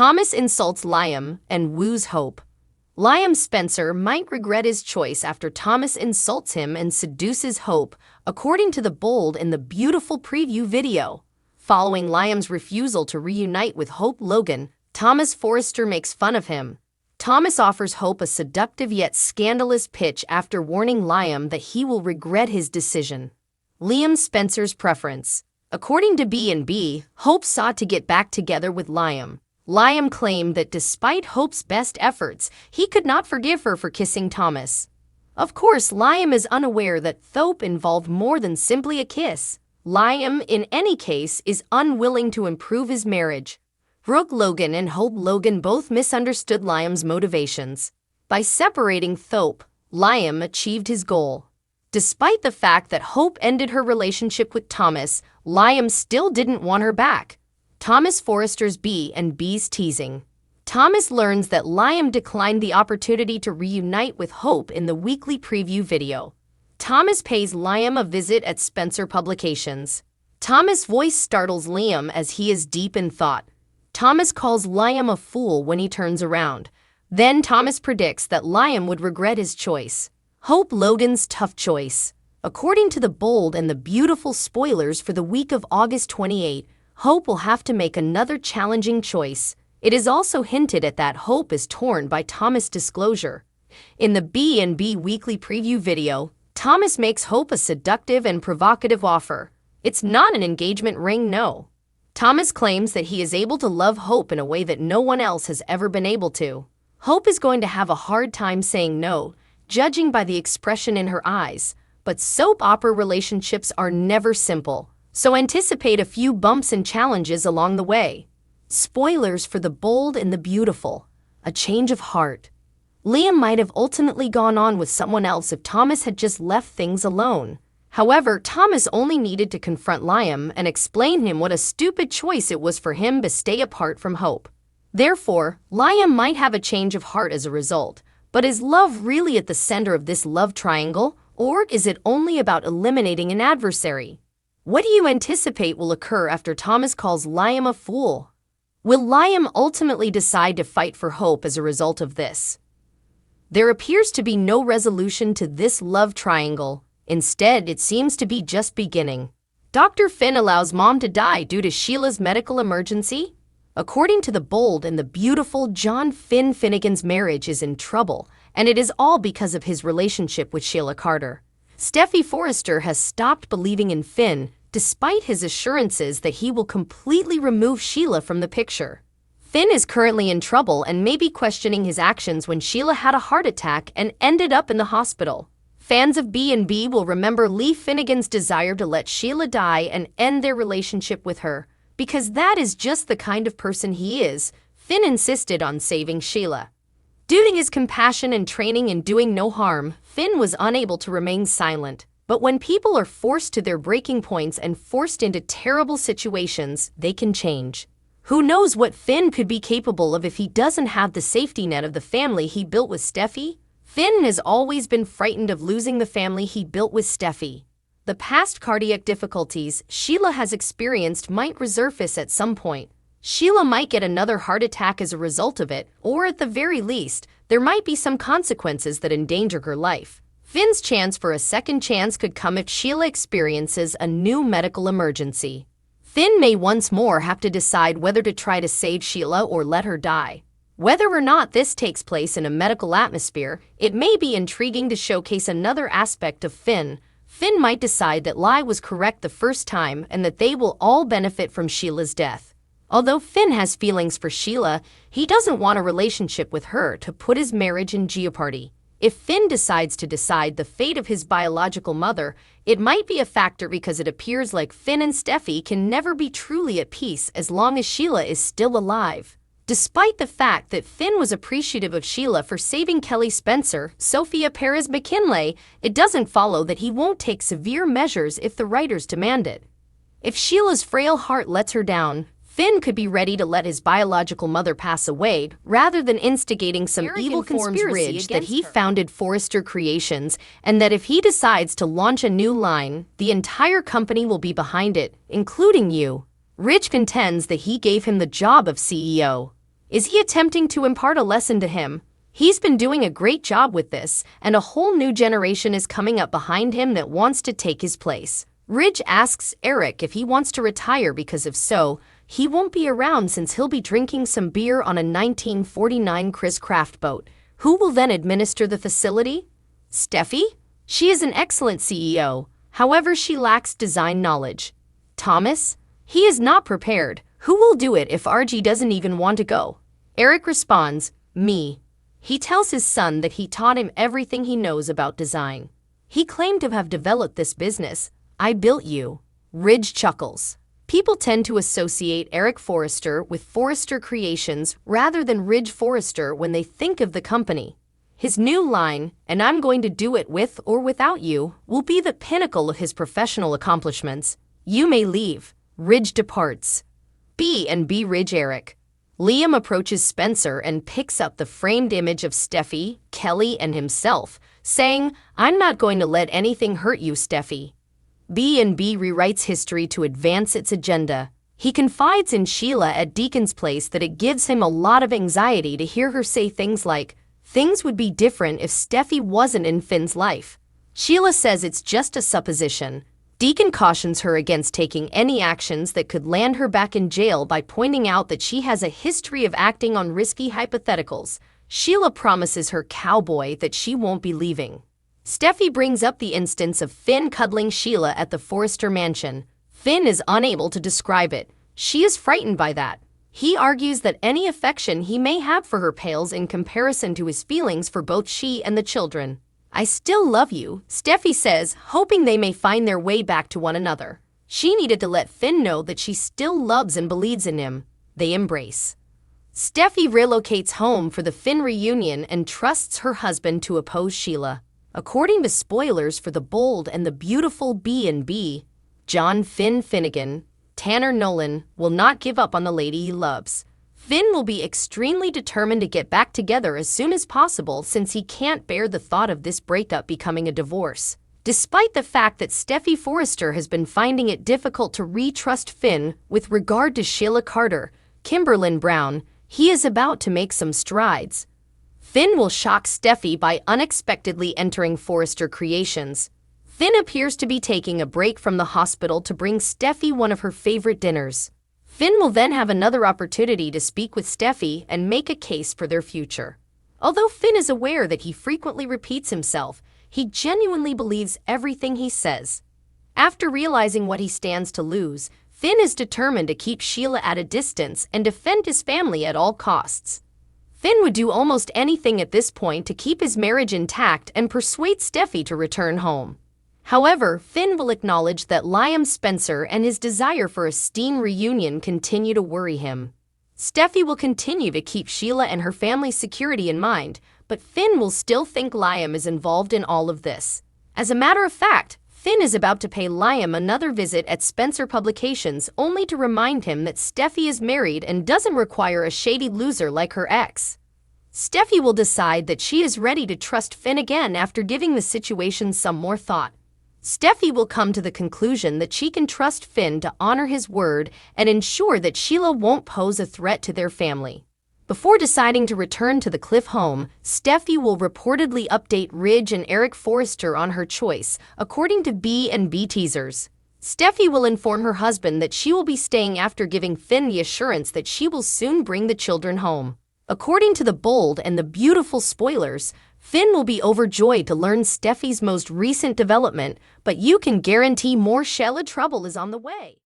Thomas insults Liam and woos Hope. Liam Spencer might regret his choice after Thomas insults him and seduces Hope, according to the bold and the beautiful preview video. Following Liam's refusal to reunite with Hope Logan, Thomas Forrester makes fun of him. Thomas offers Hope a seductive yet scandalous pitch after warning Liam that he will regret his decision. Liam Spencer's preference. According to B&B, Hope sought to get back together with Liam. Liam claimed that despite Hope's best efforts, he could not forgive her for kissing Thomas. Of course, Liam is unaware that Thope involved more than simply a kiss. Liam, in any case, is unwilling to improve his marriage. Brooke Logan and Hope Logan both misunderstood Liam's motivations. By separating Thope, Liam achieved his goal. Despite the fact that Hope ended her relationship with Thomas, Liam still didn't want her back. Thomas Forrester's B&B's teasing. Thomas learns that Liam declined the opportunity to reunite with Hope in the weekly preview video. Thomas pays Liam a visit at Spencer Publications. Thomas' voice startles Liam as he is deep in thought. Thomas calls Liam a fool when he turns around. Then Thomas predicts that Liam would regret his choice. Hope Logan's tough choice. According to the bold and the beautiful spoilers for the week of August 28, Hope will have to make another challenging choice. It is also hinted at that Hope is torn by Thomas' disclosure. In the B&B weekly preview video, Thomas makes Hope a seductive and provocative offer. It's not an engagement ring, no. Thomas claims that he is able to love Hope in a way that no one else has ever been able to. Hope is going to have a hard time saying no, judging by the expression in her eyes. But soap opera relationships are never simple, so anticipate a few bumps and challenges along the way. Spoilers for the bold and the beautiful. A change of heart. Liam might have ultimately gone on with someone else if Thomas had just left things alone. However, Thomas only needed to confront Liam and explain him what a stupid choice it was for him to stay apart from Hope. Therefore, Liam might have a change of heart as a result. But is love really at the center of this love triangle, or is it only about eliminating an adversary? What do you anticipate will occur after Thomas calls Liam a fool? Will Liam ultimately decide to fight for Hope as a result of this? There appears to be no resolution to this love triangle. Instead, it seems to be just beginning. Dr. Finn allows mom to die due to Sheila's medical emergency? According to the bold and the beautiful John Finnegan's marriage is in trouble, and it is all because of his relationship with Sheila Carter. Steffi Forrester has stopped believing in Finn, despite his assurances that he will completely remove Sheila from the picture. Finn is currently in trouble and may be questioning his actions when Sheila had a heart attack and ended up in the hospital. Fans of B&B will remember Lee Finnegan's desire to let Sheila die and end their relationship with her. Because that is just the kind of person he is, Finn insisted on saving Sheila. Due to his compassion and training in doing no harm, Finn was unable to remain silent. But when people are forced to their breaking points and forced into terrible situations, they can change. Who knows what Finn could be capable of if he doesn't have the safety net of the family he built with Steffi? Finn has always been frightened of losing the family he built with Steffi. The past cardiac difficulties Sheila has experienced might resurface at some point. Sheila might get another heart attack as a result of it, or at the very least, there might be some consequences that endanger her life. Finn's chance for a second chance could come if Sheila experiences a new medical emergency. Finn may once more have to decide whether to try to save Sheila or let her die. Whether or not this takes place in a medical atmosphere, it may be intriguing to showcase another aspect of Finn. Finn might decide that Lie was correct the first time and that they will all benefit from Sheila's death. Although Finn has feelings for Sheila, he doesn't want a relationship with her to put his marriage in jeopardy. If Finn decides to decide the fate of his biological mother, it might be a factor because it appears like Finn and Steffi can never be truly at peace as long as Sheila is still alive. Despite the fact that Finn was appreciative of Sheila for saving Kelly Spencer, Sophia Perez McKinley, it doesn't follow that he won't take severe measures if the writers demand it. If Sheila's frail heart lets her down, Finn could be ready to let his biological mother pass away rather than instigating some evil conspiracy that he founded Forrester Creations, and that if he decides to launch a new line, the entire company will be behind it, including you. Rich contends that he gave him the job of CEO. Is he attempting to impart a lesson to him? He's been doing a great job with this, and a whole new generation is coming up behind him that wants to take his place. Ridge asks Eric if he wants to retire because if so, he won't be around since he'll be drinking some beer on a 1949 Chris Craft boat. Who will then administer the facility? Steffi? She is an excellent CEO, however she lacks design knowledge. Thomas? He is not prepared. Who will do it if RG doesn't even want to go? Eric responds, me. He tells his son that he taught him everything he knows about design. He claimed to have developed this business. I built you. Ridge chuckles. People tend to associate Eric Forrester with Forrester Creations rather than Ridge Forrester when they think of the company. His new line, and I'm going to do it with or without you, will be the pinnacle of his professional accomplishments. You may leave. Ridge departs. B&B Ridge Eric. Liam approaches Spencer and picks up the framed image of Steffi, Kelly, and himself, saying, I'm not going to let anything hurt you, Steffi. B&B rewrites history to advance its agenda. He confides in Sheila at Deacon's place that it gives him a lot of anxiety to hear her say things like, things would be different if Steffi wasn't in Finn's life. Sheila says it's just a supposition. Deacon cautions her against taking any actions that could land her back in jail by pointing out that she has a history of acting on risky hypotheticals. Sheila promises her cowboy that she won't be leaving. Steffi brings up the instance of Finn cuddling Sheila at the Forrester mansion. Finn is unable to describe it. She is frightened by that. He argues that any affection he may have for her pales in comparison to his feelings for both she and the children. I still love you, Steffi says, hoping they may find their way back to one another. She needed to let Finn know that she still loves and believes in him. They embrace. Steffi relocates home for the Finn reunion and trusts her husband to oppose Sheila. According to spoilers for The Bold and the Beautiful B&B, John Finn Finnegan, Tanner Nolan, will not give up on the lady he loves. Finn will be extremely determined to get back together as soon as possible since he can't bear the thought of this breakup becoming a divorce. Despite the fact that Steffi Forrester has been finding it difficult to re-trust Finn with regard to Sheila Carter, Kimberlyn Brown, he is about to make some strides. Finn will shock Steffi by unexpectedly entering Forrester Creations. Finn appears to be taking a break from the hospital to bring Steffi one of her favorite dinners. Finn will then have another opportunity to speak with Steffi and make a case for their future. Although Finn is aware that he frequently repeats himself, he genuinely believes everything he says. After realizing what he stands to lose, Finn is determined to keep Sheila at a distance and defend his family at all costs. Finn would do almost anything at this point to keep his marriage intact and persuade Steffi to return home. However, Finn will acknowledge that Liam Spencer and his desire for a Steen reunion continue to worry him. Steffi will continue to keep Sheila and her family's security in mind, but Finn will still think Liam is involved in all of this. As a matter of fact, Finn is about to pay Liam another visit at Spencer Publications only to remind him that Steffi is married and doesn't require a shady loser like her ex. Steffi will decide that she is ready to trust Finn again after giving the situation some more thought. Steffi will come to the conclusion that she can trust Finn to honor his word and ensure that Sheila won't pose a threat to their family. Before deciding to return to the Cliff home, Steffi will reportedly update Ridge and Eric Forrester on her choice, according to B&B teasers. Steffi will inform her husband that she will be staying after giving Finn the assurance that she will soon bring the children home. According to The Bold and the Beautiful spoilers, Finn will be overjoyed to learn Steffi's most recent development, but you can guarantee more Sheila trouble is on the way.